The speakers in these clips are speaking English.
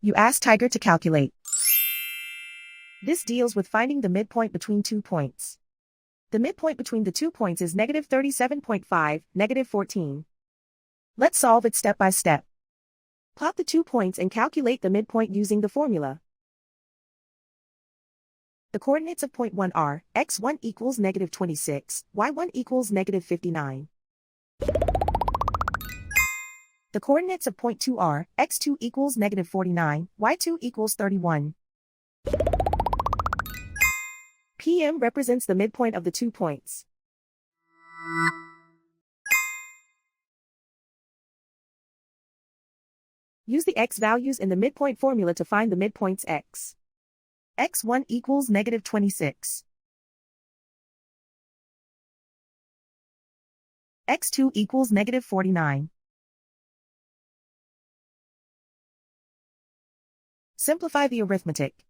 You ask Tiger to calculate. This deals with finding the midpoint between 2 points. The midpoint between the 2 points is negative 37.5, negative 14. Let's solve it step by step. Plot the 2 points and calculate the midpoint using the formula. The coordinates of point 1 are, x1 equals negative 26, y1 equals negative 59. The coordinates of point 2 are, x2 equals negative 49, y2 equals 31. PM represents the midpoint of the 2 points. Use the x values in the midpoint formula to find the midpoints x. x1 equals negative 26. x2 equals negative 49. Simplify the arithmetic.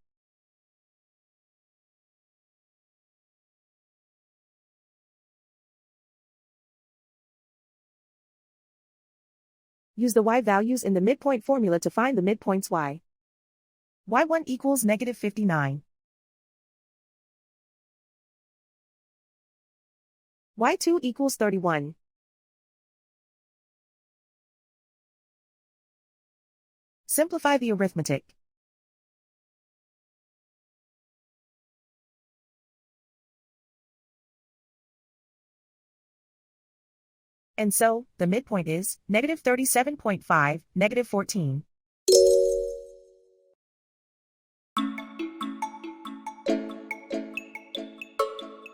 Use the y values in the midpoint formula to find the midpoints y. y1 equals negative 59. y2 equals 31. Simplify the arithmetic. And so, the midpoint is, negative 37.5, negative 14.